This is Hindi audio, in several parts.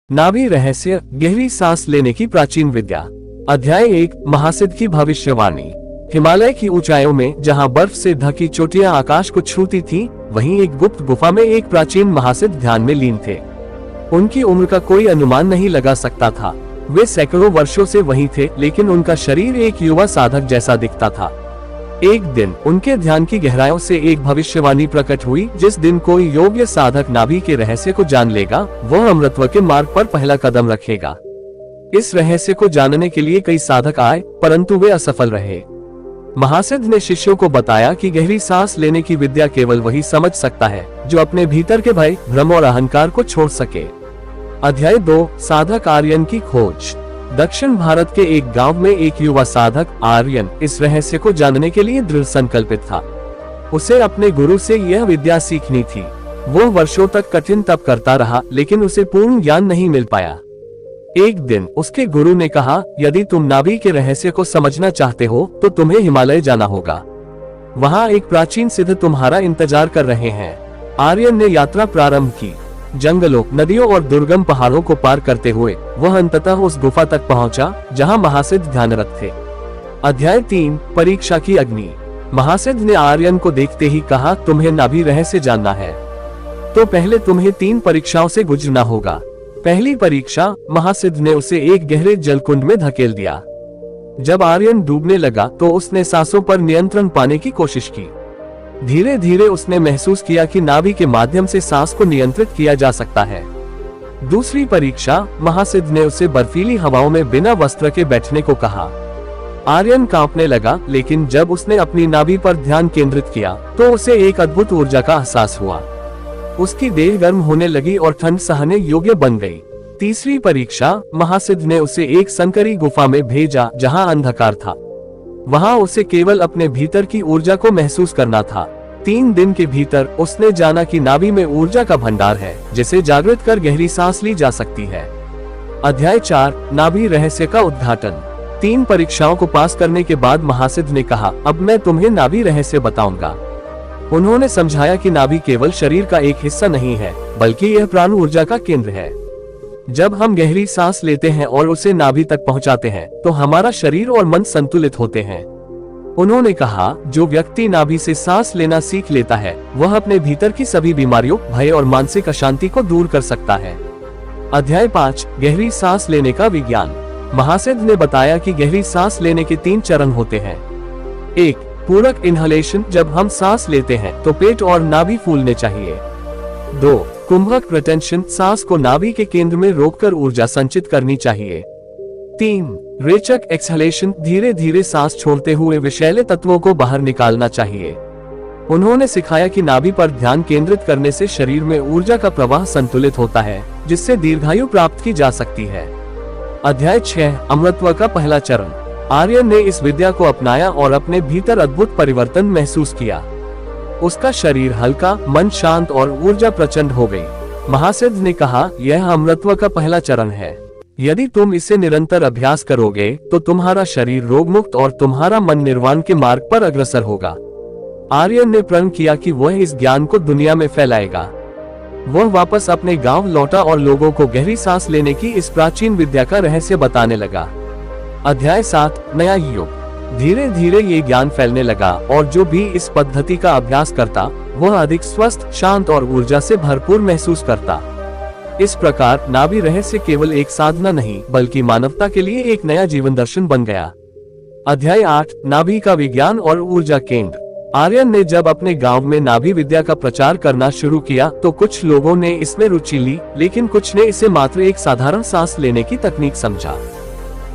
नाभि रहस्य, गहरी सांस लेने की प्राचीन विद्या। अध्याय 1, महासिद्ध की भविष्यवाणी। हिमालय की ऊंचाइयों में जहां बर्फ से ढकी चोटियां आकाश को छूती थीं, वहीं एक गुप्त गुफा में एक प्राचीन महासिद्ध ध्यान में लीन थे। उनकी उम्र का कोई अनुमान नहीं लगा सकता था। वे सैकड़ों वर्षों से वहीं थे, लेकिन उनका शरीर एक युवा साधक जैसा दिखता था। एक दिन उनके ध्यान की गहराइयों से एक भविष्यवाणी प्रकट हुई। जिस दिन कोई योग्य साधक नाभि के रहस्य को जान लेगा, वह अमृतत्व के मार्ग पर पहला कदम रखेगा। इस रहस्य को जानने के लिए कई साधक आए, परंतु वे असफल रहे। महासिद्ध ने शिष्यों को बताया कि गहरी सांस लेने की विद्या केवल वही समझ सकता है जो अपने भीतर के भय, भ्रम और अहंकार को छोड़ सके। अध्याय 2, साधक आर्यन की खोज। दक्षिण भारत के एक गांव में एक युवा साधक आर्यन इस रहस्य को जानने के लिए दृढ़ संकल्पित था। उसे अपने गुरु से यह विद्या सीखनी थी। वो वर्षों तक कठिन तप करता रहा, लेकिन उसे पूर्ण ज्ञान नहीं मिल पाया। एक दिन उसके गुरु ने कहा, यदि तुम नाभि के रहस्य को समझना चाहते हो तो तुम्हें हिमालय जाना होगा। वहाँ एक प्राचीन सिद्ध तुम्हारा इंतजार कर रहे हैं। आर्यन ने यात्रा प्रारंभ की। जंगलों, नदियों और दुर्गम पहाड़ों को पार करते हुए वह अंततः उस गुफा तक पहुंचा जहां महासिद्ध ध्यानरत थे। अध्याय 3, परीक्षा की अग्नि। महासिद्ध ने आर्यन को देखते ही कहा, तुम्हें नाभि रहस्य जानना है तो पहले तुम्हें 3 परीक्षाओं से गुजरना होगा। पहली परीक्षा, महासिद्ध ने उसे एक गहरे जलकुंड में धकेल दिया। जब आर्यन डूबने लगा तो उसने सांसों पर नियंत्रण पाने की कोशिश की। धीरे धीरे उसने महसूस किया कि नाभि के माध्यम से सांस को नियंत्रित किया जा सकता है। दूसरी परीक्षा, महासिद्ध ने उसे बर्फीली हवाओं में बिना वस्त्र के बैठने को कहा। आर्यन कांपने लगा, लेकिन जब उसने अपनी नाभि पर ध्यान केंद्रित किया तो उसे एक अद्भुत ऊर्जा का एहसास हुआ। उसकी देह गर्म होने लगी और ठंड सहने योग्य बन गई। तीसरी परीक्षा, महासिद्ध ने उसे एक संकरी गुफा में भेजा जहां अंधकार था। वहां उसे केवल अपने भीतर की ऊर्जा को महसूस करना था। 3 दिन के भीतर उसने जाना कि नाभि में ऊर्जा का भंडार है, जिसे जागृत कर गहरी सांस ली जा सकती है। अध्याय 4, नाभि रहस्य का उद्घाटन। 3 परीक्षाओं को पास करने के बाद महासिद्ध ने कहा, अब मैं तुम्हें नाभि रहस्य बताऊंगा। उन्होंने समझाया कि नाभि केवल शरीर का एक हिस्सा नहीं है, बल्कि यह प्राण ऊर्जा का केंद्र है। जब हम गहरी सांस लेते हैं और उसे नाभि तक पहुंचाते हैं, तो हमारा शरीर और मन संतुलित होते हैं। उन्होंने कहा, जो व्यक्ति नाभि से सांस लेना सीख लेता है, वह अपने भीतर की सभी बीमारियों, भय और मानसिक अशांति को दूर कर सकता है। अध्याय 5, गहरी सांस लेने का विज्ञान। महासिद्ध ने बताया कि गहरी सांस लेने के 3 चरण होते हैं। 1, पूरक इनहलेशन, जब हम सांस लेते हैं तो पेट और नाभि फूलने चाहिए। 2, कुंभक रिटेंशन, सांस को नाभि के केंद्र में रोककर ऊर्जा संचित करनी चाहिए। 3, रेचक एक्सहलेशन, धीरे धीरे सांस छोड़ते हुए विषैले तत्वों को बाहर निकालना चाहिए। उन्होंने सिखाया कि नाभि पर ध्यान केंद्रित करने से शरीर में ऊर्जा का प्रवाह संतुलित होता है, जिससे दीर्घायु प्राप्त की जा सकती है। अध्याय 6, अमृतत्व का पहला चरण। आर्यन ने इस विद्या को अपनाया और अपने भीतर अद्भुत परिवर्तन महसूस किया। उसका शरीर हल्का, मन शांत और ऊर्जा प्रचंड हो गई। महासिद्ध ने कहा, यह अमृतत्व का पहला चरण है। यदि तुम इसे निरंतर अभ्यास करोगे तो तुम्हारा शरीर रोगमुक्त और तुम्हारा मन निर्वाण के मार्ग पर अग्रसर होगा। आर्यन ने प्रण किया कि वह इस ज्ञान को दुनिया में फैलाएगा। वह वापस अपने गांव लौटा और लोगों को गहरी सांस लेने की इस प्राचीन विद्या का रहस्य बताने लगा। अध्याय 7, नया युग। धीरे धीरे ये ज्ञान फैलने लगा और जो भी इस पद्धति का अभ्यास करता, वह अधिक स्वस्थ, शांत और ऊर्जा से भरपूर महसूस करता। इस प्रकार नाभि रहस्य केवल एक साधना नहीं, बल्कि मानवता के लिए एक नया जीवन दर्शन बन गया। अध्याय 8, नाभि का विज्ञान और ऊर्जा केंद्र। आर्यन ने जब अपने गांव में नाभि विद्या का प्रचार करना शुरू किया तो कुछ लोगों ने इसमें रुचि ली, लेकिन कुछ ने इसे मात्र एक साधारण सांस लेने की तकनीक समझा।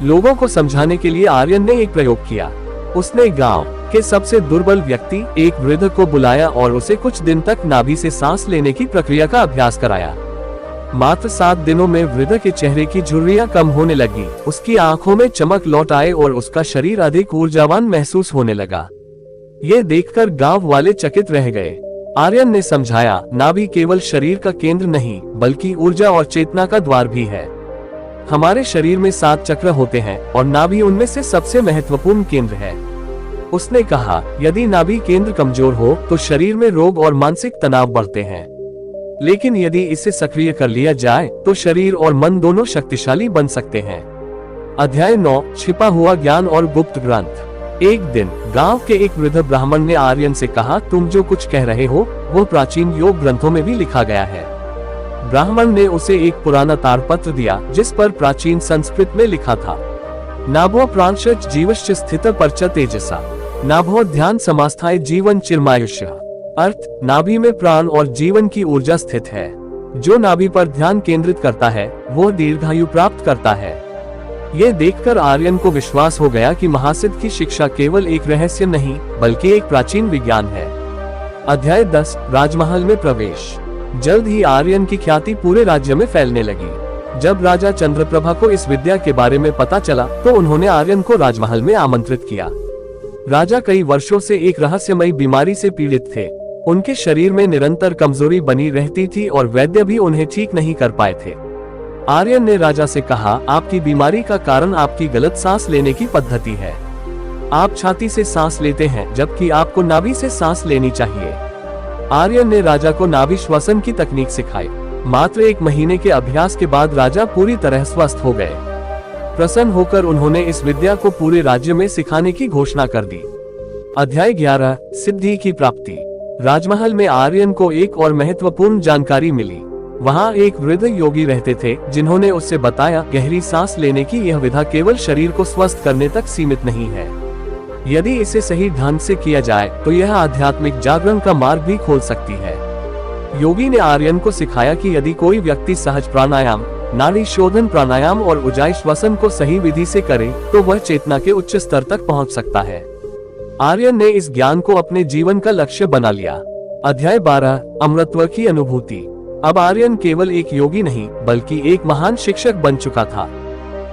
लोगों को समझाने के लिए आर्यन ने एक प्रयोग किया। उसने गांव के सबसे दुर्बल व्यक्ति, एक वृद्ध को बुलाया और उसे कुछ दिन तक नाभि से सांस लेने की प्रक्रिया का अभ्यास कराया। मात्र 7 दिनों में वृद्ध के चेहरे की झुर्रियां कम होने लगी, उसकी आंखों में चमक लौट आए और उसका शरीर अधिक ऊर्जावान महसूस होने लगा। ये देखकर गांव वाले चकित रह गए। आर्यन ने समझाया, नाभि केवल शरीर का केंद्र नहीं, बल्कि ऊर्जा और चेतना का द्वार भी है। हमारे शरीर में 7 चक्र होते हैं और नाभि उनमें से सबसे महत्वपूर्ण केंद्र है। उसने कहा, यदि नाभि केंद्र कमजोर हो तो शरीर में रोग और मानसिक तनाव बढ़ते हैं। लेकिन यदि इसे सक्रिय कर लिया जाए तो शरीर और मन दोनों शक्तिशाली बन सकते हैं। अध्याय 9, छिपा हुआ ज्ञान और गुप्त ग्रंथ। एक दिन गांव के एक वृद्ध ब्राह्मण ने आर्यन से कहा, तुम जो कुछ कह रहे हो वो प्राचीन योग ग्रंथों में भी लिखा गया है। ब्राह्मण ने उसे एक पुराना तारपत्र दिया जिस पर प्राचीन संस्कृत में लिखा था, नाभो प्रांशच जीवश्च स्थित परच तेजसा, नाभो ध्यान समास्थाय जीवन चिरमायुष्य। अर्थ, नाभि में प्राण और जीवन की ऊर्जा स्थित है। जो नाभि पर ध्यान केंद्रित करता है वो दीर्घायु प्राप्त करता है। ये देखकर आर्यन को विश्वास हो गया कि महासिद्ध की शिक्षा केवल एक रहस्य नहीं बल्कि एक प्राचीन विज्ञान है। अध्याय 10, राजमहल में प्रवेश। जल्द ही आर्यन की ख्याति पूरे राज्य में फैलने लगी। जब राजा चंद्रप्रभा को इस विद्या के बारे में पता चला तो उन्होंने आर्यन को राजमहल में आमंत्रित किया। राजा कई वर्षों से एक रहस्यमयी बीमारी से पीड़ित थे। उनके शरीर में निरंतर कमजोरी बनी रहती थी और वैद्य भी उन्हें ठीक नहीं कर पाए थे। आर्यन ने राजा से कहा, आपकी बीमारी का कारण आपकी गलत सांस लेने की पद्धति है। आप छाती से सांस लेते हैं जबकि आपको नाभि से सांस लेनी चाहिए। आर्यन ने राजा को नाभि श्वसन की तकनीक सिखाई। मात्र 1 महीने के अभ्यास के बाद राजा पूरी तरह स्वस्थ हो गए। प्रसन्न होकर उन्होंने इस विद्या को पूरे राज्य में सिखाने की घोषणा कर दी। अध्याय 11, सिद्धि की प्राप्ति। राजमहल में आर्यन को एक और महत्वपूर्ण जानकारी मिली। वहाँ एक वृद्ध योगी रहते थे जिन्होंने उससे बताया, गहरी सांस लेने की यह विधा केवल शरीर को स्वस्थ करने तक सीमित नहीं है। यदि इसे सही ढंग से किया जाए तो यह आध्यात्मिक जागरण का मार्ग भी खोल सकती है। योगी ने आर्यन को सिखाया कि यदि कोई व्यक्ति सहज प्राणायाम, नाड़ी शोधन प्राणायाम और उजाई श्वसन को सही विधि से करे तो वह चेतना के उच्च स्तर तक पहुंच सकता है। आर्यन ने इस ज्ञान को अपने जीवन का लक्ष्य बना लिया। अध्याय 12, अमृतत्व की अनुभूति। अब आर्यन केवल एक योगी नहीं बल्कि एक महान शिक्षक बन चुका था।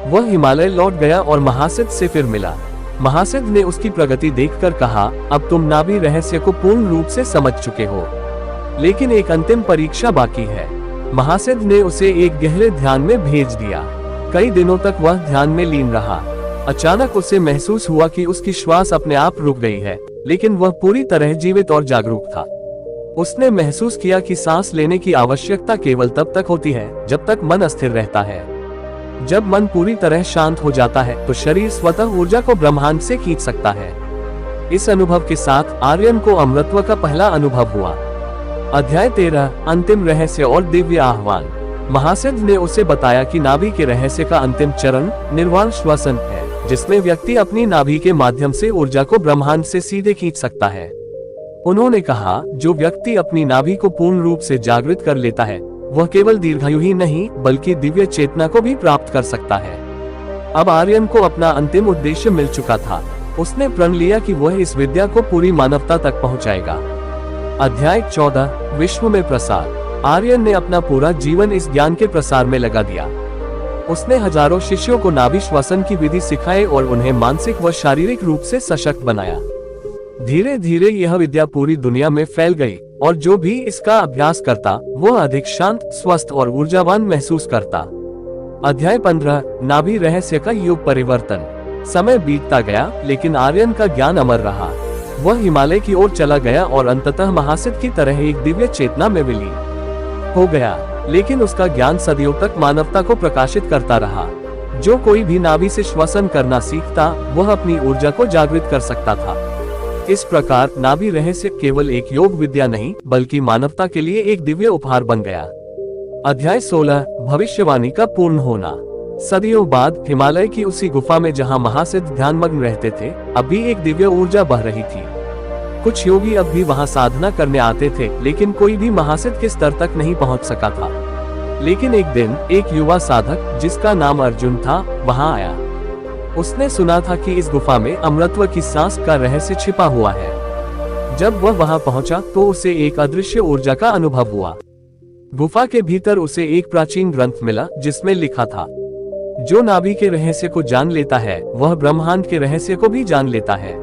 वह हिमालय लौट गया और महासिद्ध से फिर मिला। महासिद्ध ने उसकी प्रगति देखकर कहा, अब तुम नाभि रहस्य को पूर्ण रूप से समझ चुके हो, लेकिन एक अंतिम परीक्षा बाकी है। महासिद्ध ने उसे एक गहरे ध्यान में भेज दिया। कई दिनों तक वह ध्यान में लीन रहा। अचानक उसे महसूस हुआ कि उसकी श्वास अपने आप रुक गई है, लेकिन वह पूरी तरह जीवित और जागरूक था। उसने महसूस किया कि सांस लेने की आवश्यकता केवल तब तक होती है जब तक मन अस्थिर रहता है। जब मन पूरी तरह शांत हो जाता है तो शरीर स्वतः ऊर्जा को ब्रह्मांड से खींच सकता है। इस अनुभव के साथ आर्यन को अमृतत्व का पहला अनुभव हुआ। अध्याय 13, अंतिम रहस्य और दिव्य आह्वान। महासिद्ध ने उसे बताया कि नाभि के रहस्य का अंतिम चरण निर्वाण श्वसन है, जिसमें व्यक्ति अपनी नाभि के माध्यम से ऊर्जा को ब्रह्मांड से सीधे खींच सकता है। उन्होंने कहा, जो व्यक्ति अपनी नाभि को पूर्ण रूप से जागृत कर लेता है वह केवल दीर्घायु ही नहीं बल्कि दिव्य चेतना को भी प्राप्त कर सकता है। अब आर्यन को अपना अंतिम उद्देश्य मिल चुका था। उसने प्रण लिया कि वह इस विद्या को पूरी मानवता तक पहुंचाएगा। अध्याय 14, विश्व में प्रसार। आर्यन ने अपना पूरा जीवन इस ज्ञान के प्रसार में लगा दिया। उसने हजारों शिष्यों को नाभि श्वसन की विधि सिखाई और उन्हें मानसिक व शारीरिक रूप से सशक्त बनाया। धीरे धीरे यह विद्या पूरी दुनिया में फैल गई और जो भी इसका अभ्यास करता वह अधिक शांत, स्वस्थ और ऊर्जावान महसूस करता। अध्याय 15, नाभि रहस्य का युग परिवर्तन। समय बीतता गया लेकिन आर्यन का ज्ञान अमर रहा। वह हिमालय की ओर चला गया और अंततः महासिद्ध की तरह एक दिव्य चेतना में विलीन हो गया, लेकिन उसका ज्ञान सदियों तक मानवता को प्रकाशित करता रहा। जो कोई भी नाभि से श्वसन करना सीखता वह अपनी ऊर्जा को जागृत कर सकता था। इस प्रकार नाभि रहस्य केवल एक योग विद्या नहीं बल्कि मानवता के लिए एक दिव्य उपहार बन गया। अध्याय 16, भविष्यवाणी का पूर्ण होना। सदियों बाद हिमालय की उसी गुफा में जहां महासिद्ध ध्यानमग्न रहते थे, अभी एक दिव्य ऊर्जा बह रही थी। कुछ योगी अब भी वहां साधना करने आते थे, लेकिन कोई भी महासिद्ध के स्तर तक नहीं पहुंच सका था। लेकिन एक दिन एक युवा साधक जिसका नाम अर्जुन था वहां आया। उसने सुना था कि इस गुफा में अमृतत्व की सांस का रहस्य छिपा हुआ है। जब वह वहां पहुंचा तो उसे एक अदृश्य ऊर्जा का अनुभव हुआ। गुफा के भीतर उसे एक प्राचीन ग्रंथ मिला जिसमें लिखा था, जो नाभि के रहस्य को जान लेता है वह ब्रह्मांड के रहस्य को भी जान लेता है।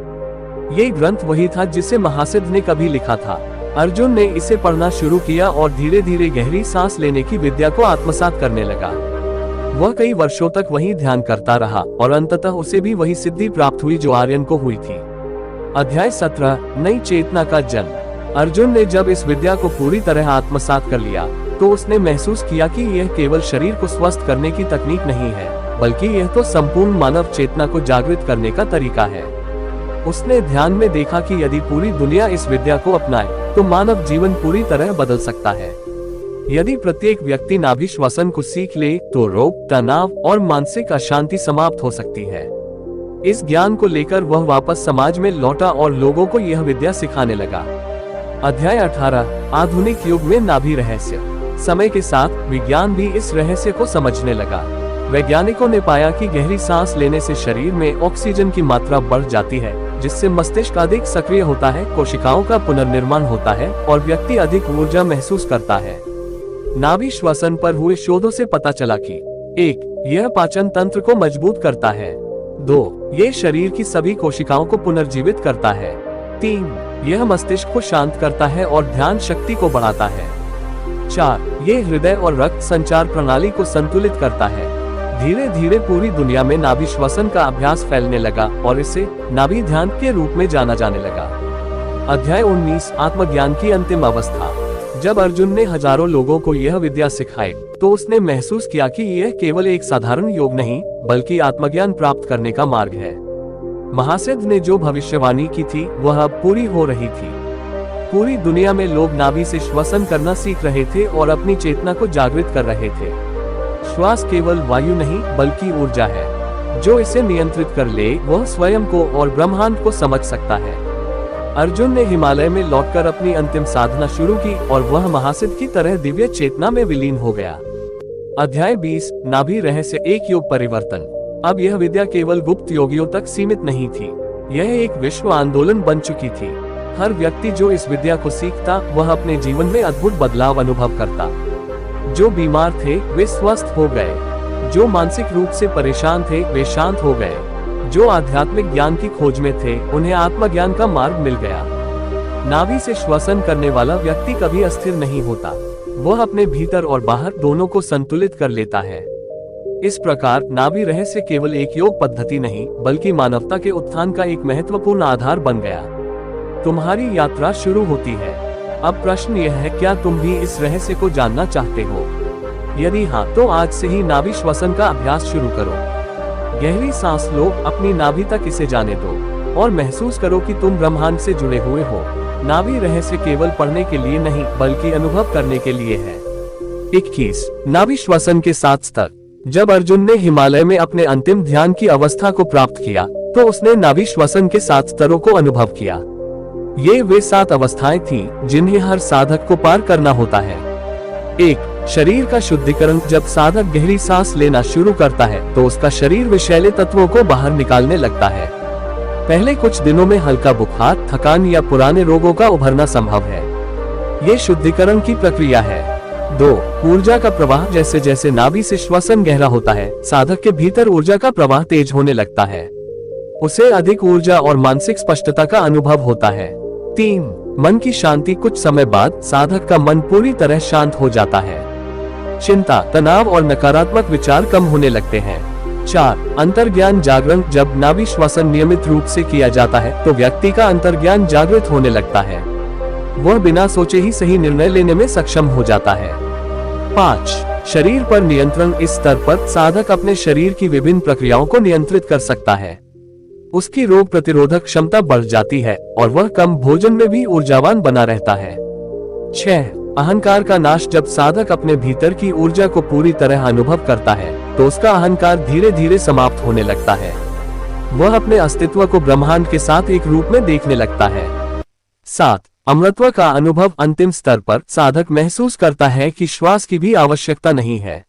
ये ग्रंथ वही था जिसे महासिद्ध ने कभी लिखा था। अर्जुन ने इसे पढ़ना शुरू किया और धीरे धीरे गहरी सांस लेने की विद्या को आत्मसात करने लगा। वह कई वर्षों तक वही ध्यान करता रहा और अंततः उसे भी वही सिद्धि प्राप्त हुई जो आर्यन को हुई थी। अध्याय 17, नई चेतना का जन्म। अर्जुन ने जब इस विद्या को पूरी तरह आत्मसात कर लिया तो उसने महसूस किया कि यह केवल शरीर को स्वस्थ करने की तकनीक नहीं है, बल्कि यह तो संपूर्ण मानव चेतना को जागृत करने का तरीका है। उसने ध्यान में देखा कि यदि पूरी दुनिया इस विद्या को अपनाए तो मानव जीवन पूरी तरह बदल सकता है। यदि प्रत्येक व्यक्ति नाभि श्वसन को सीख ले तो रोग, तनाव और मानसिक अशांति समाप्त हो सकती है। इस ज्ञान को लेकर वह वापस समाज में लौटा और लोगों को यह विद्या सिखाने लगा। अध्याय 18 आधुनिक युग में नाभि रहस्य। समय के साथ विज्ञान भी इस रहस्य को समझने लगा। वैज्ञानिकों ने पाया कि गहरी सांस लेने से शरीर में ऑक्सीजन की मात्रा बढ़ जाती है, जिससे मस्तिष्क अधिक सक्रिय होता है, कोशिकाओं का पुनर्निर्माण होता है और व्यक्ति अधिक ऊर्जा महसूस करता है। नाभि श्वसन पर हुए शोधों से पता चला कि 1. यह पाचन तंत्र को मजबूत करता है। 2. ये शरीर की सभी कोशिकाओं को पुनर्जीवित करता है। 3. यह मस्तिष्क को शांत करता है और ध्यान शक्ति को बढ़ाता है। 4. ये हृदय और रक्त संचार प्रणाली को संतुलित करता है। धीरे धीरे पूरी दुनिया में नाभि श्वसन का अभ्यास फैलने लगा और इसे नाभि ध्यान के रूप में जाना जाने लगा। अध्याय 19 आत्मज्ञान की अंतिम अवस्था। जब अर्जुन ने हजारों लोगों को यह विद्या सिखाई तो उसने महसूस किया कि यह केवल एक साधारण योग नहीं, बल्कि आत्मज्ञान प्राप्त करने का मार्ग है। महासिद्ध ने जो भविष्यवाणी की थी वह अब पूरी हो रही थी। पूरी दुनिया में लोग नाभि से श्वसन करना सीख रहे थे और अपनी चेतना को जागृत कर रहे थे। श्वास केवल वायु नहीं बल्कि ऊर्जा है। जो इसे नियंत्रित कर ले वह स्वयं को और ब्रह्मांड को समझ सकता है। अर्जुन ने हिमालय में लौटकर अपनी अंतिम साधना शुरू की और वह महासिद्ध की तरह दिव्य चेतना में विलीन हो गया। अध्याय 20 नाभि रहस्य एक युग परिवर्तन। अब यह विद्या केवल गुप्त योगियों तक सीमित नहीं थी, यह एक विश्व आंदोलन बन चुकी थी। हर व्यक्ति जो इस विद्या को सीखता वह अपने जीवन में अद्भुत बदलाव अनुभव करता। जो बीमार थे वे स्वस्थ हो गए, जो मानसिक रूप से परेशान थे वे शांत हो गए, जो आध्यात्मिक ज्ञान की खोज में थे उन्हें आत्मज्ञान का मार्ग मिल गया। नाभि से श्वसन करने वाला व्यक्ति कभी अस्थिर नहीं होता, वह अपने भीतर और बाहर दोनों को संतुलित कर लेता है। इस प्रकार नाभि रहस्य केवल एक योग पद्धति नहीं बल्कि मानवता के उत्थान का एक महत्वपूर्ण आधार बन गया। तुम्हारी यात्रा शुरू होती है। अब प्रश्न यह है, क्या तुम भी इस रहस्य को जानना चाहते हो? यदि हाँ, तो आज से ही नाभि श्वसन का अभ्यास शुरू करो। गहरी सांस लो, अपनी नाभि तक इसे जाने दो और महसूस करो कि तुम ब्रह्मांड से जुड़े हुए हो। नाभि रहस्य केवल पढ़ने के लिए नहीं बल्कि अनुभव करने के लिए है। 21 नाभि श्वसन के 7 स्तर। जब अर्जुन ने हिमालय में अपने अंतिम ध्यान की अवस्था को प्राप्त किया तो उसने नाभि श्वसन के 7 स्तरों को अनुभव किया। ये वे 7 अवस्थाएं थीं जिन्हें हर साधक को पार करना होता है। 1 शरीर का शुद्धिकरण। जब साधक गहरी सांस लेना शुरू करता है तो उसका शरीर विषैले तत्वों को बाहर निकालने लगता है। पहले कुछ दिनों में हल्का बुखार, थकान या पुराने रोगों का उभरना संभव है। ये शुद्धिकरण की प्रक्रिया है। 2 ऊर्जा का प्रवाह। जैसे जैसे नाभि से श्वसन गहरा होता है, साधक के भीतर ऊर्जा का प्रवाह तेज होने लगता है। उसे अधिक ऊर्जा और मानसिक स्पष्टता का अनुभव होता है। 3 मन की शांति। कुछ समय बाद साधक का मन पूरी तरह शांत हो जाता है। चिंता, तनाव और नकारात्मक विचार कम होने लगते हैं। 4 अंतर्ज्ञान जागरण। जब नाभि श्वसन नियमित रूप से किया जाता है तो व्यक्ति का अंतर्ज्ञान जागृत होने लगता है। वह बिना सोचे ही सही निर्णय लेने में सक्षम हो जाता है। 5 शरीर पर नियंत्रण। इस स्तर पर साधक अपने शरीर की विभिन्न प्रक्रियाओं को नियंत्रित कर सकता है। उसकी रोग प्रतिरोधक क्षमता बढ़ जाती है और वह कम भोजन में भी ऊर्जावान बना रहता है। 6 अहंकार का नाश। जब साधक अपने भीतर की ऊर्जा को पूरी तरह अनुभव करता है तो उसका अहंकार धीरे धीरे समाप्त होने लगता है। वह अपने अस्तित्व को ब्रह्मांड के साथ एक रूप में देखने लगता है। 7 अमृतत्व का अनुभव। अंतिम स्तर पर साधक महसूस करता है कि श्वास की भी आवश्यकता नहीं है,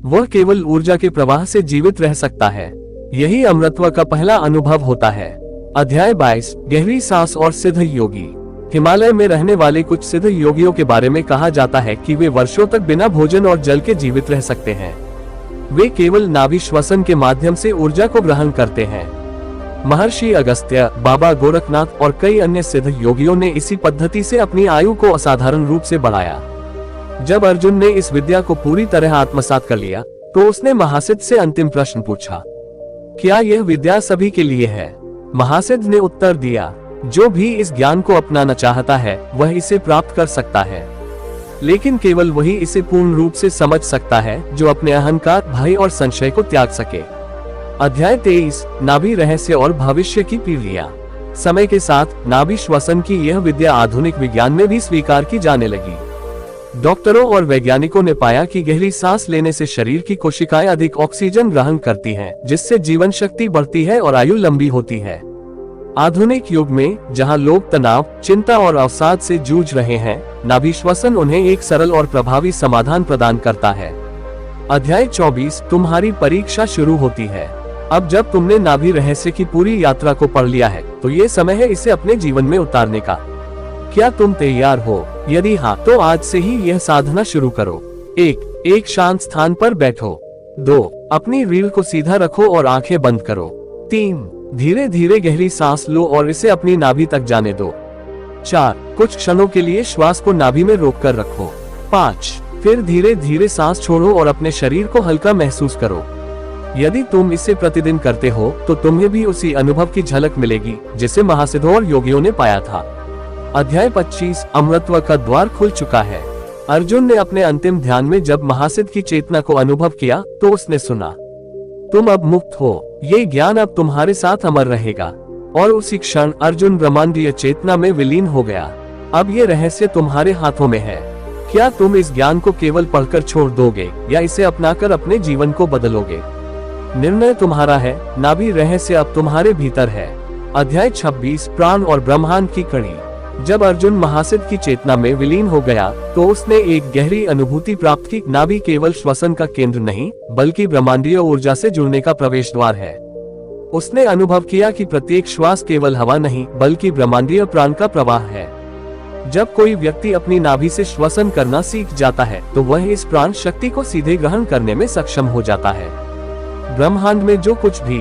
वह केवल ऊर्जा के प्रवाह से जीवित रह सकता है। यही अमृतत्व का पहला अनुभव होता है। अध्याय 22 गहरी सांस और सिद्ध योगी। हिमालय में रहने वाले कुछ सिद्ध योगियों के बारे में कहा जाता है कि वे वर्षों तक बिना भोजन और जल के जीवित रह सकते हैं। वे केवल नाभि श्वसन के माध्यम से ऊर्जा को ग्रहण करते हैं। महर्षि अगस्त्य, बाबा गोरखनाथ और कई अन्य सिद्ध योगियों ने इसी पद्धति से अपनी आयु को असाधारण रूप से बढ़ाया। जब अर्जुन ने इस विद्या को पूरी तरह आत्मसात कर लिया तो उसने महासिद्ध से अंतिम प्रश्न पूछा, क्या यह विद्या सभी के लिए है? महासिद्ध ने उत्तर दिया, जो भी इस ज्ञान को अपनाना चाहता है वह इसे प्राप्त कर सकता है, लेकिन केवल वही इसे पूर्ण रूप से समझ सकता है जो अपने अहंकार, भय और संशय को त्याग सके। अध्याय 23 नाभि रहस्य और भविष्य की पीढ़ियां। समय के साथ नाभि श्वसन की यह विद्या आधुनिक विज्ञान में भी स्वीकार की जाने लगी। डॉक्टरों और वैज्ञानिकों ने पाया कि गहरी सांस लेने से शरीर की कोशिकाएं अधिक ऑक्सीजन ग्रहण करती हैं, जिससे जीवन शक्ति बढ़ती है और आयु लंबी होती है। आधुनिक युग में जहां लोग तनाव, चिंता और अवसाद से जूझ रहे हैं, नाभि श्वसन उन्हें एक सरल और प्रभावी समाधान प्रदान करता है। अध्याय 24 तुम्हारी परीक्षा शुरू होती है। अब जब तुमने नाभि रहस्य की पूरी यात्रा को पढ़ लिया है, तो ये समय है इसे अपने जीवन में उतारने का। क्या तुम तैयार हो? यदि हाँ, तो आज से ही यह साधना शुरू करो। 1. एक शांत स्थान पर बैठो। 2. अपनी रीढ़ को सीधा रखो और आंखें बंद करो। 3. धीरे धीरे गहरी सांस लो और इसे अपनी नाभि तक जाने दो। 4. कुछ क्षणों के लिए श्वास को नाभि में रोककर रखो। 5. फिर धीरे धीरे सांस छोड़ो और अपने शरीर को हल्का महसूस करो। यदि तुम इसे प्रतिदिन करते हो तो तुम्हें भी उसी अनुभव की झलक मिलेगी जिसे महासिद्धों और योगियों ने पाया था। अध्याय 25 अमृतत्व का द्वार खुल चुका है। अर्जुन ने अपने अंतिम ध्यान में जब महासिद्ध की चेतना को अनुभव किया तो उसने सुना, तुम अब मुक्त हो, ये ज्ञान अब तुम्हारे साथ अमर रहेगा। और उसी क्षण अर्जुन ब्रह्मांडीय चेतना में विलीन हो गया। अब ये रहस्य तुम्हारे हाथों में है। क्या तुम इस ज्ञान को केवल पढ़कर छोड़ दोगे या इसे अपनाकर अपने जीवन को बदलोगे? निर्णय तुम्हारा है। नाभि रहस्य अब तुम्हारे भीतर है। अध्याय 26 प्राण और ब्रह्मांड की कड़ी। जब अर्जुन महासिद्ध की चेतना में विलीन हो गया तो उसने एक गहरी अनुभूति प्राप्त की। नाभि केवल श्वसन का केंद्र नहीं, बल्कि ब्रह्मांडीय ऊर्जा से जुड़ने का प्रवेश द्वार है। उसने अनुभव किया कि प्रत्येक श्वास केवल हवा नहीं, बल्कि ब्रह्मांडीय प्राण का प्रवाह है। जब कोई व्यक्ति अपनी नाभि से श्वसन करना सीख जाता है तो वह इस प्राण शक्ति को सीधे ग्रहण करने में सक्षम हो जाता है। ब्रह्मांड में जो कुछ भी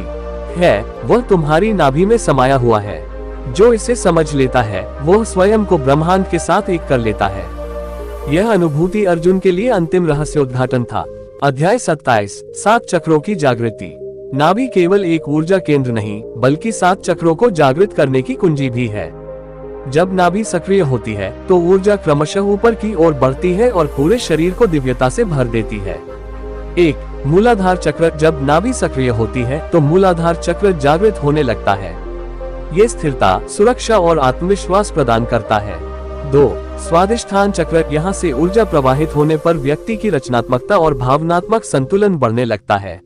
है वह तुम्हारी नाभि में समाया हुआ है। जो इसे समझ लेता है वह स्वयं को ब्रह्मांड के साथ एक कर लेता है। यह अनुभूति अर्जुन के लिए अंतिम रहस्योद्घाटन था। अध्याय 27 7 चक्रों की जागृति। नाभि केवल एक ऊर्जा केंद्र नहीं, बल्कि 7 चक्रों को जागृत करने की कुंजी भी है। जब नाभि सक्रिय होती है तो ऊर्जा क्रमशः ऊपर की ओर बढ़ती है और पूरे शरीर को दिव्यता से भर देती है। 1. मूलाधार चक्र। जब नाभि सक्रिय होती है तो मूलाधार चक्र जागृत होने लगता है। ये स्थिरता, सुरक्षा और आत्मविश्वास प्रदान करता है। 2. स्वादिष्ठान चक्र। यहाँ से ऊर्जा प्रवाहित होने पर व्यक्ति की रचनात्मकता और भावनात्मक संतुलन बढ़ने लगता है।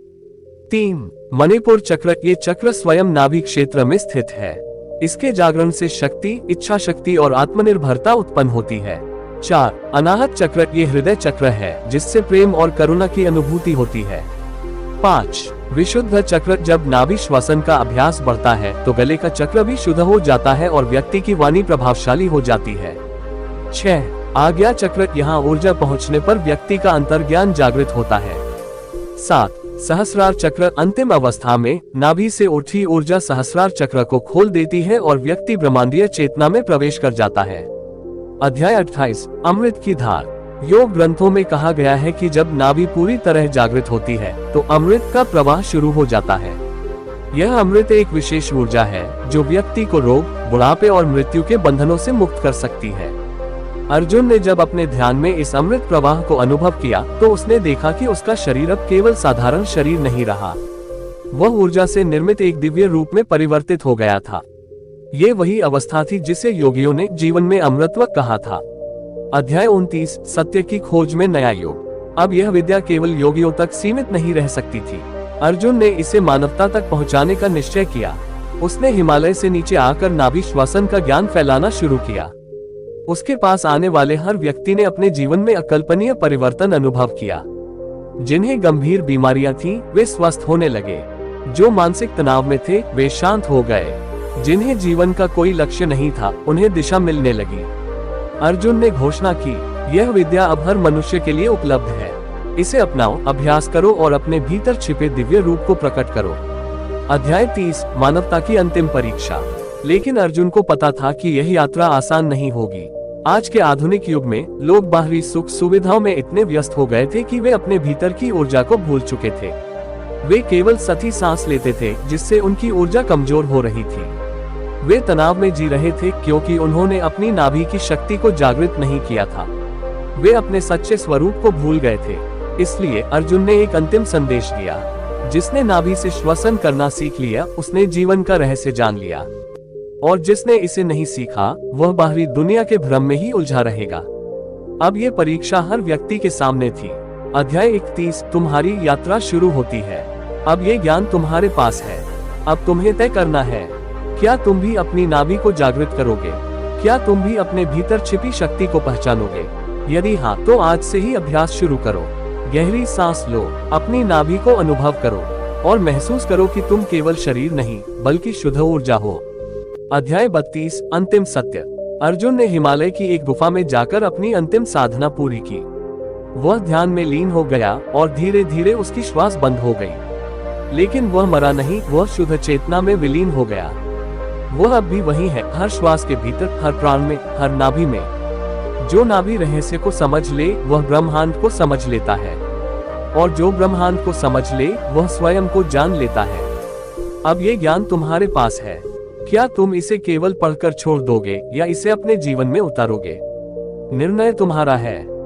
3. मणिपुर चक्र। ये चक्र स्वयं नाभि क्षेत्र में स्थित है। इसके जागरण से शक्ति, इच्छा शक्ति और आत्मनिर्भरता उत्पन्न होती है। 4. अनाहत चक्र। ये हृदय चक्र है जिससे प्रेम और करुणा की अनुभूति होती है। 5. विशुद्ध चक्र। जब नाभि श्वसन का अभ्यास बढ़ता है तो गले का चक्र भी शुद्ध हो जाता है और व्यक्ति की वाणी प्रभावशाली हो जाती है। 6. आज्ञा चक्र। यहाँ ऊर्जा पहुँचने पर व्यक्ति का अंतर्ज्ञान जागृत होता है। 7. सहस्रार चक्र। अंतिम अवस्था में नाभि से उठी ऊर्जा सहस्रार चक्र को खोल देती है और व्यक्ति ब्रह्मांडीय चेतना में प्रवेश कर जाता है। अध्याय 28 अमृत की धार। योग ग्रंथों में कहा गया है कि जब नाभि पूरी तरह जागृत होती है तो अमृत का प्रवाह शुरू हो जाता है। यह अमृत एक विशेष ऊर्जा है जो व्यक्ति को रोग, बुढ़ापे और मृत्यु के बंधनों से मुक्त कर सकती है। अर्जुन ने जब अपने ध्यान में इस अमृत प्रवाह को अनुभव किया तो उसने देखा कि उसका शरीर अब केवल साधारण शरीर नहीं रहा, वह ऊर्जा से निर्मित एक दिव्य रूप में परिवर्तित हो गया था। ये वही अवस्था थी जिसे योगियों ने जीवन में अमृतत्व कहा था। अध्याय 29 सत्य की खोज में नया युग। अब यह विद्या केवल योगियों तक सीमित नहीं रह सकती थी। अर्जुन ने इसे मानवता तक पहुंचाने का निश्चय किया। उसने हिमालय से नीचे आकर नाभि श्वसन का ज्ञान फैलाना शुरू किया। उसके पास आने वाले हर व्यक्ति ने अपने जीवन में अकल्पनीय परिवर्तन अनुभव किया। जिन्हें गंभीर बीमारियां थीं, वे स्वस्थ होने लगे। जो मानसिक तनाव में थे, वे शांत हो गए। जिन्हें जीवन का कोई लक्ष्य नहीं था, उन्हें दिशा मिलने लगी। अर्जुन ने घोषणा की, यह विद्या अब हर मनुष्य के लिए उपलब्ध है। इसे अपनाओ, अभ्यास करो और अपने भीतर छिपे दिव्य रूप को प्रकट करो। अध्याय 30 मानवता की अंतिम परीक्षा। लेकिन अर्जुन को पता था कि यह यात्रा आसान नहीं होगी। आज के आधुनिक युग में लोग बाहरी सुख सुविधाओं में इतने व्यस्त हो गए थे कि वे अपने भीतर की ऊर्जा को भूल चुके थे। वे केवल सती सांस लेते थे जिससे उनकी ऊर्जा कमजोर हो रही थी। वे तनाव में जी रहे थे क्योंकि उन्होंने अपनी नाभि की शक्ति को जागृत नहीं किया था। वे अपने सच्चे स्वरूप को भूल गए थे। इसलिए अर्जुन ने एक अंतिम संदेश दिया, जिसने नाभि से श्वसन करना सीख लिया उसने जीवन का रहस्य जान लिया, और जिसने इसे नहीं सीखा वह बाहरी दुनिया के भ्रम में ही उलझा रहेगा। अब ये परीक्षा हर व्यक्ति के सामने थी। अध्याय 31, तुम्हारी यात्रा शुरू होती है। अब ये ज्ञान तुम्हारे पास है। अब तुम्हें तय करना है, क्या तुम भी अपनी नाभि को जागृत करोगे? क्या तुम भी अपने भीतर छिपी शक्ति को पहचानोगे? यदि हाँ, तो आज से ही अभ्यास शुरू करो। गहरी सांस लो, अपनी नाभि को अनुभव करो और महसूस करो कि तुम केवल शरीर नहीं बल्कि शुद्ध ऊर्जा हो। अध्याय 32, अंतिम सत्य। अर्जुन ने हिमालय की एक गुफा में जाकर अपनी अंतिम साधना पूरी की। वह ध्यान में लीन हो गया और धीरे धीरे उसकी श्वास बंद हो गई। लेकिन वह मरा नहीं, वह शुद्ध चेतना में विलीन हो गया। वह अब भी वही है, हर श्वास के भीतर, हर प्राण में, हर नाभि में। जो नाभि रहस्य को समझ ले वह ब्रह्मांड को समझ लेता है, और जो ब्रह्मांड को समझ ले वह स्वयं को जान लेता है। अब ये ज्ञान तुम्हारे पास है। क्या तुम इसे केवल पढ़कर छोड़ दोगे या इसे अपने जीवन में उतारोगे? निर्णय तुम्हारा है।